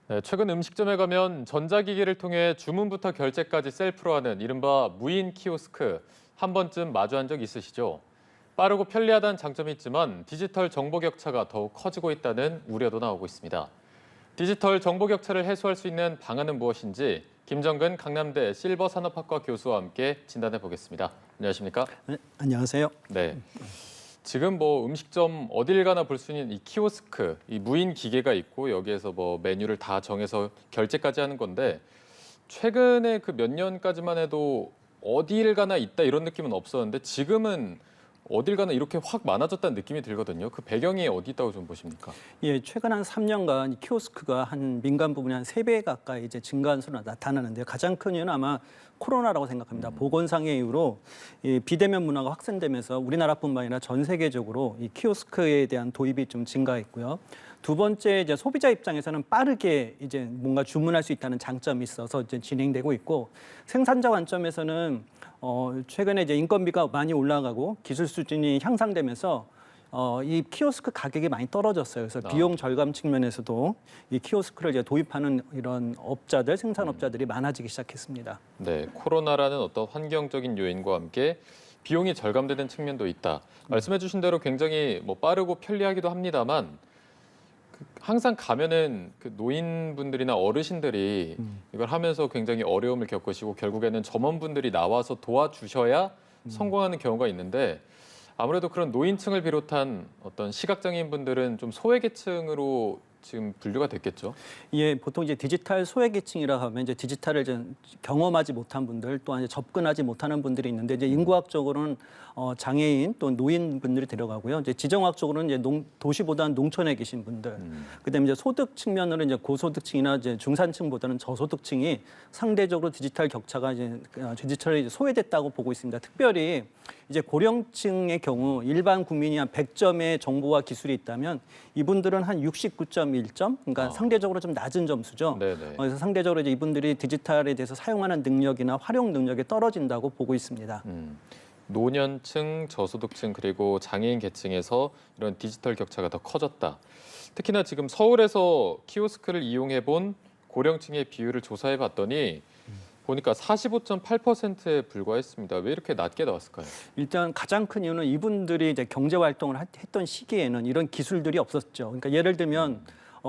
네, 최근 음식점에 가면 전자기기를 통해 주문부터 결제까지 셀프로 하는 이른바 무인 키오스크 한 번쯤 마주한 적 있으시죠? 빠르고 편리하다는 장점이 있지만 디지털 정보 격차가 더욱 커지고 있다는 우려도 나오고 있습니다. 디지털 정보 격차를 해소할 수 있는 방안은 무엇인지 김정근 강남대 실버산업학과 교수와 함께 진단해 보겠습니다. 안녕하십니까? 네, 안녕하세요. 네. 지금 뭐 음식점 어딜 가나 볼 수 있는 이 키오스크, 이 무인 기계가 있고 여기에서 뭐 메뉴를 다 정해서 결제까지 하는 건데 최근에 그 몇 년까지만 해도 어딜 가나 있다 이런 느낌은 없었는데 지금은 어딜 가나 이렇게 확 많아졌다는 느낌이 들거든요. 그 배경이 어디 있다고 좀 보십니까? 예, 최근 한 3년간 이 키오스크가 한 민간 부분이 한 3배 가까이 이제 증가한 수로 나타나는데요. 가장 큰 이유는 아마 코로나라고 생각합니다. 보건상의 이유로 이 비대면 문화가 확산되면서 우리나라뿐만 아니라 전 세계적으로 이 키오스크에 대한 도입이 좀 증가했고요. 두 번째 이제 소비자 입장에서는 빠르게 이제 뭔가 주문할 수 있다는 장점이 있어서 이제 진행되고 있고 생산자 관점에서는 최근에 이제 인건비가 많이 올라가고 기술 수준이 향상되면서 이 키오스크 가격이 많이 떨어졌어요. 그래서 비용 절감 측면에서도 이 키오스크를 이제 도입하는 이런 업자들, 생산업자들이 많아지기 시작했습니다. 네, 코로나라는 어떤 환경적인 요인과 함께 비용이 절감되는 측면도 있다. 말씀해 주신 대로 굉장히 뭐 빠르고 편리하기도 합니다만 항상 가면은 그 노인분들이나 어르신들이 이걸 하면서 굉장히 어려움을 겪으시고 결국에는 점원분들이 나와서 도와주셔야 성공하는 경우가 있는데 아무래도 그런 노인층을 비롯한 어떤 시각장애인 분들은 좀 소외계층으로 지금 분류가 됐겠죠. 예, 보통 이제 디지털 소외계층이라 하면 이제 디지털을 좀 경험하지 못한 분들 또한 이제 접근하지 못하는 분들이 있는데 이제 인구학적으로는 장애인 또 노인분들이 들어가고요. 이제 지정학적으로는 이제 도시보다는 농촌에 계신 분들. 그다음에 이제 소득 측면으로 이제 고소득층이나 이제 중산층보다는 저소득층이 상대적으로 디지털 격차가 이제 디지털에 이제 소외됐다고 보고 있습니다. 특별히 이제 고령층의 경우 일반 국민이 한 100점의 정보와 기술이 있다면 이분들은 한 69.1점, 그러니까 상대적으로 좀 낮은 점수죠. 네네. 그래서 상대적으로 이제 이분들이 디지털에 대해서 사용하는 능력이나 활용 능력이 떨어진다고 보고 있습니다. 노년층, 저소득층 그리고 장애인 계층에서 이런 디지털 격차가 더 커졌다. 특히나 지금 서울에서 키오스크를 이용해 본 고령층의 비율을 조사해 봤더니 보니까 45.8%에 불과했습니다. 왜 이렇게 낮게 나왔을까요? 일단 가장 큰 이유는 이분들이 이제 경제 활동을 했던 시기에는 이런 기술들이 없었죠. 그러니까 예를 들면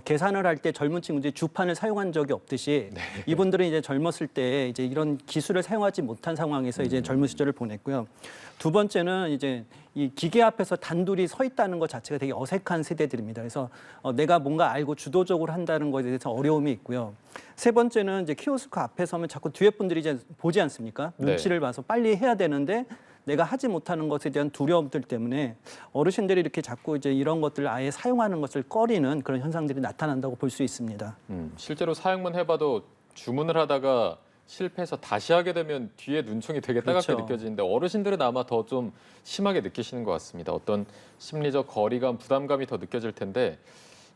계산을 할 때 젊은 친구들이 주판을 사용한 적이 없듯이 이분들은 이제 젊었을 때 이제 이런 기술을 사용하지 못한 상황에서 이제 젊은 시절을 보냈고요. 두 번째는 이제 이 기계 앞에서 단둘이 서 있다는 것 자체가 되게 어색한 세대들입니다. 그래서 내가 뭔가 알고 주도적으로 한다는 것에 대해서 어려움이 있고요. 세 번째는 이제 키오스크 앞에 서면 자꾸 뒤에 분들이 이제 보지 않습니까? 눈치를 봐서 빨리 해야 되는데 내가 하지 못하는 것에 대한 두려움들 때문에 어르신들이 이렇게 자꾸 이제 이런 것들을 아예 사용하는 것을 꺼리는 그런 현상들이 나타난다고 볼 수 있습니다. 실제로 사용만 해봐도 주문을 하다가 실패해서 다시 하게 되면 뒤에 눈총이 되게 따갑게 그렇죠. 느껴지는데 어르신들은 아마 더 좀 심하게 느끼시는 것 같습니다. 어떤 심리적 거리감, 부담감이 더 느껴질 텐데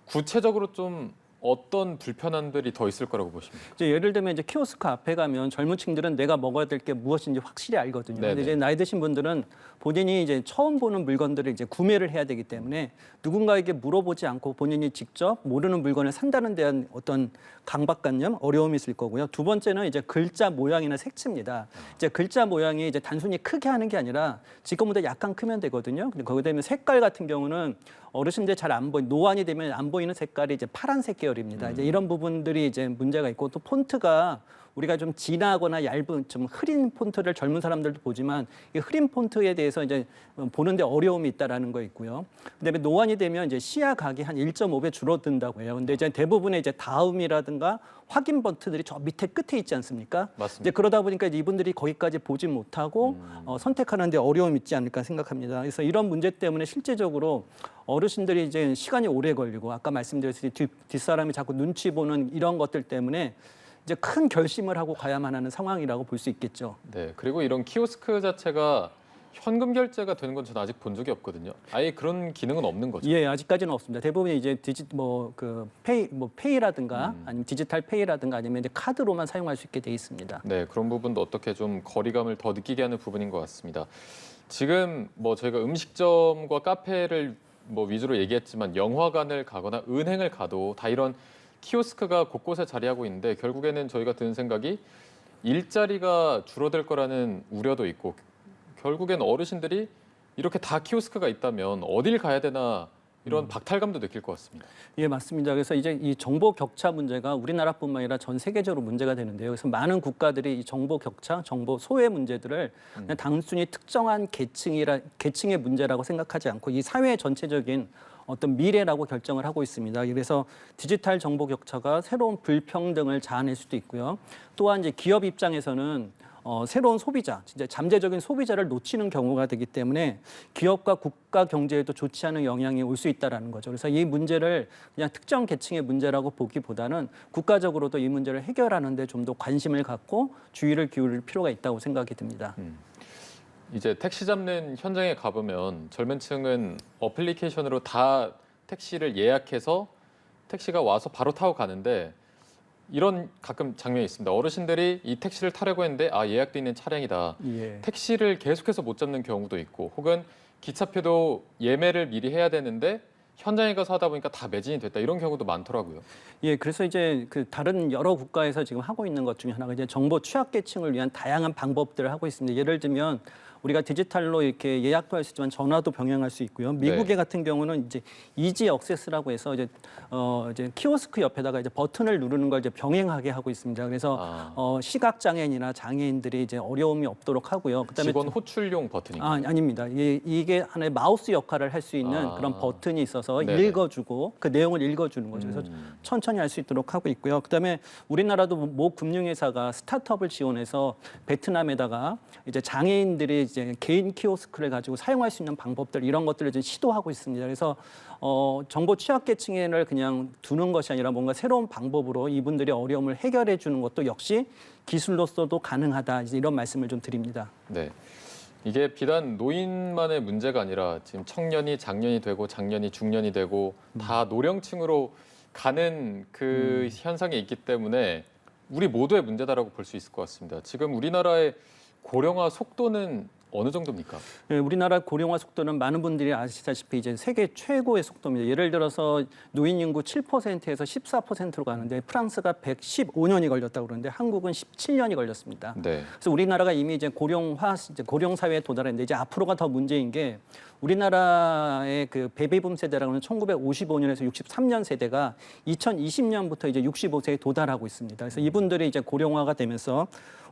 구체적으로 좀 어떤 불편함들이 더 있을 거라고 보십니까? 이제 예를 들면 이제 키오스크 앞에 가면 젊은 층들은 내가 먹어야 될 게 무엇인지 확실히 알거든요. 근데 네네. 이제 나이 드신 분들은 본인이 이제 처음 보는 물건들을 이제 구매를 해야 되기 때문에 누군가에게 물어보지 않고 본인이 직접 모르는 물건을 산다는 데한 어떤 강박관념, 어려움이 있을 거고요. 두 번째는 이제 글자 모양이나 색치입니다. 이제 글자 모양이 이제 단순히 크게 하는 게 아니라 지금보다 약간 크면 되거든요. 근데 거기에 되면 색깔 같은 경우는 어르신들 잘 안 보이 노안이 되면 안 보이는 색깔이 이제 파란색 계열입니다. 이제 이런 부분들이 이제 문제가 있고 또 폰트가 우리가 좀 진하거나 얇은 좀 흐린 폰트를 젊은 사람들도 보지만 이 흐린 폰트에 대해서 이제 보는데 어려움이 있다라는 거 있고요. 그다음에 노안이 되면 이제 시야각이 한 1.5배 줄어든다고 해요. 근데 이제 대부분의 이제 다음이라든가 확인 버튼들이 저 밑에 끝에 있지 않습니까? 맞습니다. 이제 그러다 보니까 이제 이분들이 거기까지 보지 못하고 선택하는데 어려움이 있지 않을까 생각합니다. 그래서 이런 문제 때문에 실제적으로 어르신들이 이제 시간이 오래 걸리고 아까 말씀드렸듯이 뒷사람이 자꾸 눈치 보는 이런 것들 때문에 이제 큰 결심을 하고 가야만 하는 상황이라고 볼 수 있겠죠. 네, 그리고 이런 키오스크 자체가 현금 결제가 되는 건 저는 아직 본 적이 없거든요. 아예 그런 기능은 없는 거죠. 예, 아직까지는 없습니다. 대부분 이제 페이라든가 아니면 디지털 페이라든가 아니면 이제 카드로만 사용할 수 있게 돼 있습니다. 네, 그런 부분도 어떻게 좀 거리감을 더 느끼게 하는 부분인 것 같습니다. 지금 뭐 저희가 음식점과 카페를 뭐 위주로 얘기했지만 영화관을 가거나 은행을 가도 다 이런 키오스크가 곳곳에 자리하고 있는데 결국에는 저희가 드는 생각이 일자리가 줄어들 거라는 우려도 있고 결국엔 어르신들이 이렇게 다 키오스크가 있다면 어딜 가야 되나 이런 박탈감도 느낄 것 같습니다. 예, 맞습니다. 그래서 이제 이 정보 격차 문제가 우리나라뿐만 아니라 전 세계적으로 문제가 되는데요. 그래서 많은 국가들이 이 정보 격차, 정보 소외 문제들을 그냥 단순히 특정한 계층의 문제라고 생각하지 않고 이 사회 전체적인 어떤 미래라고 결정을 하고 있습니다. 그래서 디지털 정보 격차가 새로운 불평등을 자아낼 수도 있고요. 또한 이제 기업 입장에서는 새로운 소비자, 진짜 잠재적인 소비자를 놓치는 경우가 되기 때문에 기업과 국가 경제에도 좋지 않은 영향이 올 수 있다라는 거죠. 그래서 이 문제를 그냥 특정 계층의 문제라고 보기보다는 국가적으로도 이 문제를 해결하는 데 좀 더 관심을 갖고 주의를 기울일 필요가 있다고 생각이 듭니다. 이제 택시 잡는 현장에 가보면 젊은 층은 어플리케이션으로 다 택시를 예약해서 택시가 와서 바로 타고 가는데 이런 가끔 장면이 있습니다. 어르신들이 이 택시를 타려고 했는데 예약돼 있는 차량이다. 예. 택시를 계속해서 못 잡는 경우도 있고 혹은 기차표도 예매를 미리 해야 되는데 현장에 가서 하다 보니까 다 매진이 됐다. 이런 경우도 많더라고요. 예, 그래서 이제 그 다른 여러 국가에서 지금 하고 있는 것 중에 하나가 이제 정보 취약계층을 위한 다양한 방법들을 하고 있습니다. 예를 들면 우리가 디지털로 이렇게 예약도 할 수 있지만 전화도 병행할 수 있고요. 미국의 같은 경우는 이제 이지 억세스라고 해서 이제 키오스크 옆에다가 이제 버튼을 누르는 걸 이제 병행하게 하고 있습니다. 그래서 시각 장애인이나 장애인들이 이제 어려움이 없도록 하고요. 그다음에 직원 호출용 버튼인가요? 아닙니다. 이게 하나의 마우스 역할을 할 수 있는 그런 버튼이 있어서 네네. 읽어주고 그 내용을 읽어주는 거죠. 그래서 천천히 할 수 있도록 하고 있고요. 그다음에 우리나라도 모 금융회사가 스타트업을 지원해서 베트남에다가 이제 장애인들이 이제 개인 키오스크를 가지고 사용할 수 있는 방법들 이런 것들을 좀 시도하고 있습니다. 그래서 정보 취약계층을 그냥 두는 것이 아니라 뭔가 새로운 방법으로 이분들의 어려움을 해결해 주는 것도 역시 기술로서도 가능하다. 이제 이런 말씀을 좀 드립니다. 네. 이게 비단 노인만의 문제가 아니라 지금 청년이 장년이 되고 장년이 중년이 되고 다 노령층으로 가는 그 현상이 있기 때문에 우리 모두의 문제다라고 볼 수 있을 것 같습니다. 지금 우리나라의 고령화 속도는 어느 정도입니까? 네, 우리나라 고령화 속도는 많은 분들이 아시다시피 이제 세계 최고의 속도입니다. 예를 들어서 노인 인구 7%에서 14%로 가는데 프랑스가 115년이 걸렸다고 그러는데 한국은 17년이 걸렸습니다. 네. 그래서 우리나라가 이미 이제 고령 사회에 도달했는데 이제 앞으로가 더 문제인 게 우리나라의 그 베이비붐 세대라고 하는 1955년에서 63년 세대가 2020년부터 이제 65세에 도달하고 있습니다. 그래서 이분들이 이제 고령화가 되면서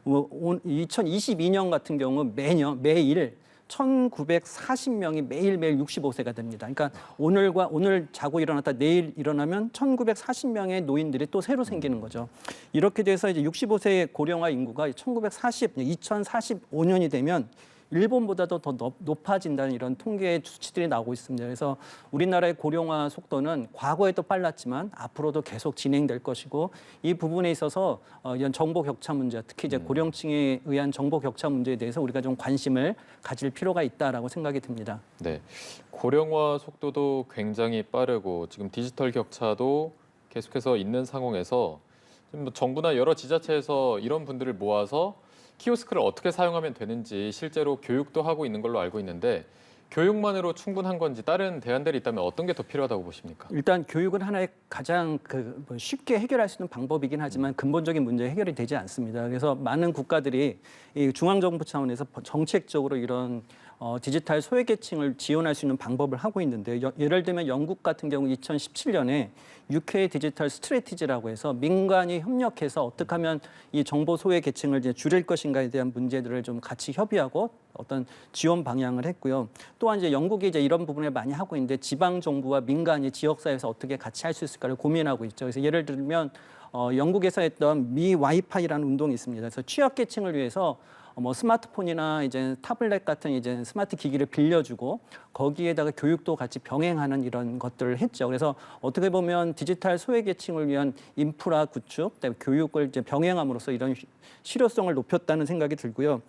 2022년 같은 경우 매일 1,940명이 매일매일 65세가 됩니다. 그러니까 오늘 자고 일어났다 내일 일어나면 1,940명의 노인들이 또 새로 생기는 거죠. 이렇게 돼서 이제 65세 고령화 인구가 2045년이 되면 일본보다도 더 높아진다는 이런 통계 수치들이 나오고 있습니다. 그래서 우리나라의 고령화 속도는 과거에도 빨랐지만 앞으로도 계속 진행될 것이고 이 부분에 있어서 이런 정보 격차 문제, 특히 이제 고령층에 의한 정보 격차 문제에 대해서 우리가 좀 관심을 가질 필요가 있다라고 생각이 듭니다. 네. 고령화 속도도 굉장히 빠르고 지금 디지털 격차도 계속해서 있는 상황에서 지금 뭐 정부나 여러 지자체에서 이런 분들을 모아서 키오스크를 어떻게 사용하면 되는지 실제로 교육도 하고 있는 걸로 알고 있는데 교육만으로 충분한 건지 다른 대안들이 있다면 어떤 게 더 필요하다고 보십니까? 일단 교육은 하나의 가장 쉽게 해결할 수 있는 방법이긴 하지만 근본적인 문제 해결이 되지 않습니다. 그래서 많은 국가들이 이 중앙정부 차원에서 정책적으로 이런 디지털 소외계층을 지원할 수 있는 방법을 하고 있는데 예를 들면 영국 같은 경우 2017년에 UK 디지털 스트래티지라고 해서 민간이 협력해서 어떻게 하면 이 정보 소외계층을 이제 줄일 것인가에 대한 문제들을 좀 같이 협의하고 어떤 지원 방향을 했고요. 또한 이제 영국이 이제 이런 부분을 많이 하고 있는데 지방 정부와 민간이 지역사회에서 어떻게 같이 할 수 있을까를 고민하고 있죠. 그래서 예를 들면 영국에서 했던 미 와이파이라는 운동이 있습니다. 그래서 취약계층을 위해서 뭐 스마트폰이나 이제 타블렛 같은 이제 스마트 기기를 빌려주고 거기에다가 교육도 같이 병행하는 이런 것들을 했죠. 그래서 어떻게 보면 디지털 소외계층을 위한 인프라 구축, 그다음에 교육을 이제 병행함으로써 이런 실효성을 높였다는 생각이 들고요.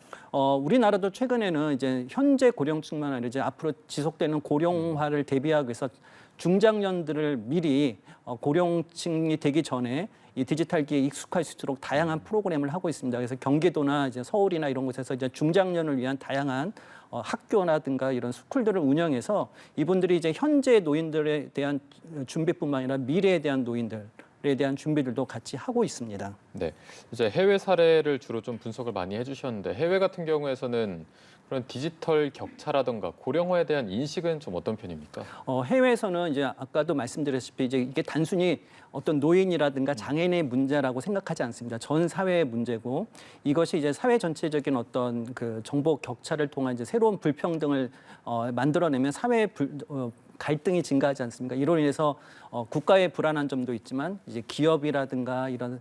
우리나라도 최근에는 이제 현재 고령층만 아니라 이제 앞으로 지속되는 고령화를 대비하기 위해서 중장년들을 미리 고령층이 되기 전에 이 디지털기에 익숙할 수 있도록 다양한 프로그램을 하고 있습니다. 그래서 경기도나 이제 서울이나 이런 곳에서 이제 중장년을 위한 다양한 학교라든가 이런 스쿨들을 운영해서 이분들이 이제 현재 노인들에 대한 준비뿐만 아니라 미래에 대한 노인들 대한 준비들도 같이 하고 있습니다. 네, 이제 해외 사례를 주로 좀 분석을 많이 해주셨는데 해외 같은 경우에서는 그런 디지털 격차라든가 고령화에 대한 인식은 좀 어떤 편입니까? 해외에서는 이제 아까도 말씀드렸다시피 이제 이게 단순히 어떤 노인이라든가 장애인의 문제라고 생각하지 않습니다. 전 사회의 문제고 이것이 이제 사회 전체적인 어떤 그 정보 격차를 통한 이제 새로운 불평등을 만들어내면 갈등이 증가하지 않습니까? 이로 인해서 국가의 불안한 점도 있지만 이제 기업이라든가 이런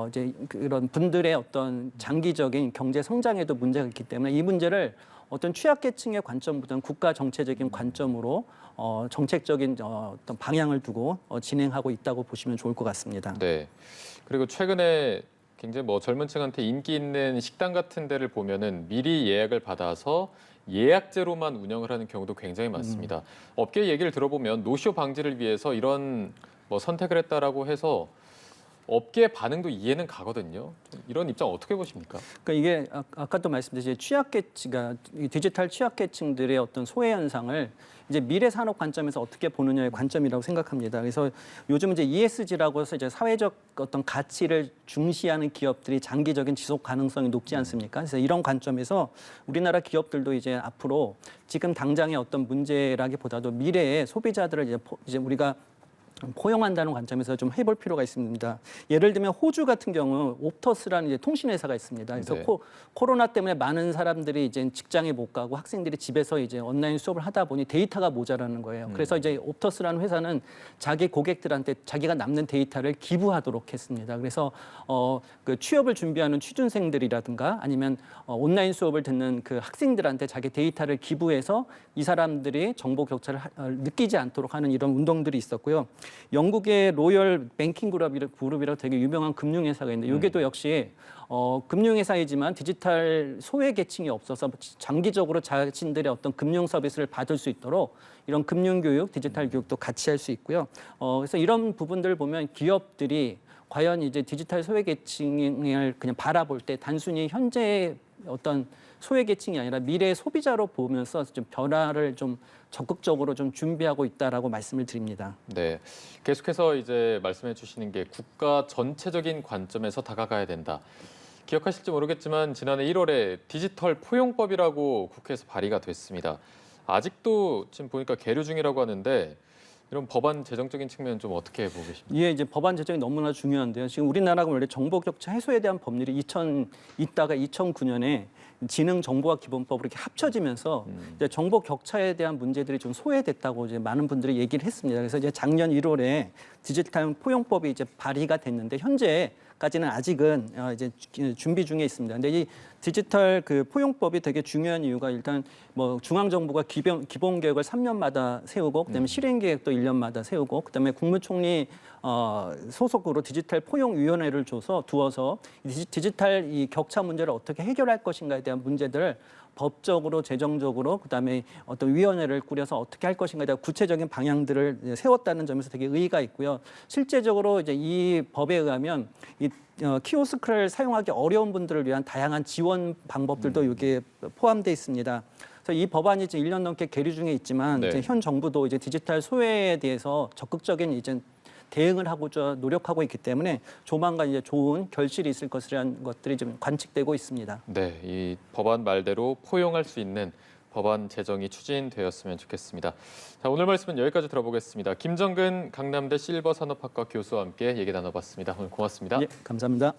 이제 그런 분들의 어떤 장기적인 경제 성장에도 문제가 있기 때문에 이 문제를 어떤 취약계층의 관점보다는 국가 정체적인 관점으로 정책적인 어떤 방향을 두고 진행하고 있다고 보시면 좋을 것 같습니다. 네. 그리고 최근에 굉장히 뭐 젊은 층한테 인기 있는 식당 같은 데를 보면은 미리 예약을 받아서 예약제로만 운영을 하는 경우도 굉장히 많습니다. 업계 얘기를 들어보면 노쇼 방지를 위해서 이런 뭐 선택을 했다라고 해서 업계 반응도 이해는 가거든요. 이런 입장 어떻게 보십니까? 그러니까 이게 아까도 말씀드렸듯이 취약계층가 디지털 취약계층들의 어떤 소외 현상을 이제 미래 산업 관점에서 어떻게 보느냐의 관점이라고 생각합니다. 그래서 요즘 이제 ESG라고 해서 이제 사회적 어떤 가치를 중시하는 기업들이 장기적인 지속 가능성이 높지 않습니까? 그래서 이런 관점에서 우리나라 기업들도 이제 앞으로 지금 당장의 어떤 문제라기보다도 미래의 소비자들을 이제 우리가 포용한다는 관점에서 좀 해볼 필요가 있습니다. 예를 들면 호주 같은 경우 옵터스라는 이제 통신회사가 있습니다. 그래서 네. 코로나 때문에 많은 사람들이 이제 직장에 못 가고 학생들이 집에서 이제 온라인 수업을 하다 보니 데이터가 모자라는 거예요. 그래서 이제 옵터스라는 회사는 자기 고객들한테 자기가 남는 데이터를 기부하도록 했습니다. 그래서 그 취업을 준비하는 취준생들이라든가 아니면 온라인 수업을 듣는 그 학생들한테 자기 데이터를 기부해서 이 사람들이 정보 격차를 느끼지 않도록 하는 이런 운동들이 있었고요. 영국의 로열 뱅킹 그룹이라고 되게 유명한 금융회사가 있는데 이게도 역시 금융회사이지만 디지털 소외 계층이 없어서 장기적으로 자신들의 어떤 금융 서비스를 받을 수 있도록 이런 금융 교육, 디지털 교육도 같이 할 수 있고요. 그래서 이런 부분들을 보면 기업들이 과연 이제 디지털 소외 계층을 그냥 바라볼 때 단순히 현재 어떤 소외 계층이 아니라 미래의 소비자로 보면서 좀 변화를 좀 적극적으로 좀 준비하고 있다라고 말씀을 드립니다. 네. 계속해서 이제 말씀해 주시는 게 국가 전체적인 관점에서 다가가야 된다. 기억하실지 모르겠지만 지난해 1월에 디지털 포용법이라고 국회에서 발의가 됐습니다. 아직도 지금 보니까 계류 중이라고 하는데 이런 법안 재정적인 측면 좀 어떻게 보고 계십니까? 예, 이제 법안 제정이 너무나 중요한데요. 지금 우리나라가 원래 정보 격차 해소에 대한 법률이 있다가 2009년에 지능정보화기본법으로 이렇게 합쳐지면서 이제 정보 격차에 대한 문제들이 좀 소외됐다고 이제 많은 분들이 얘기를 했습니다. 그래서 이제 작년 1월에 디지털 포용법이 이제 발의가 됐는데 현재까지는 아직은 이제 준비 중에 있습니다. 근데 이 디지털 그 포용법이 되게 중요한 이유가 일단 뭐 중앙정부가 기본 계획을 3년마다 세우고 그다음에 실행 계획도 1년마다 세우고 그다음에 국무총리 소속으로 디지털 포용위원회를 두어서 디지털 이 격차 문제를 어떻게 해결할 것인가에 대한 문제들을 법적으로, 재정적으로, 그다음에 어떤 위원회를 꾸려서 어떻게 할 것인가에 대한 구체적인 방향들을 세웠다는 점에서 되게 의의가 있고요. 실제적으로 이제 이 법에 의하면 이 키오스크를 사용하기 어려운 분들을 위한 다양한 지원 방법들도 여기에 포함되어 있습니다. 그래서 이 법안이 이제 1년 넘게 계류 중에 있지만 네. 이제 현 정부도 이제 디지털 소외에 대해서 적극적인 이제 대응을 하고자 노력하고 있기 때문에 조만간 이제 좋은 결실이 있을 것이라는 것들이 좀 관측되고 있습니다. 네, 이 법안 말대로 포용할 수 있는 법안 제정이 추진되었으면 좋겠습니다. 자, 오늘 말씀은 여기까지 들어보겠습니다. 김정근 강남대 실버산업학과 교수와 함께 얘기 나눠봤습니다. 오늘 고맙습니다. 예, 감사합니다.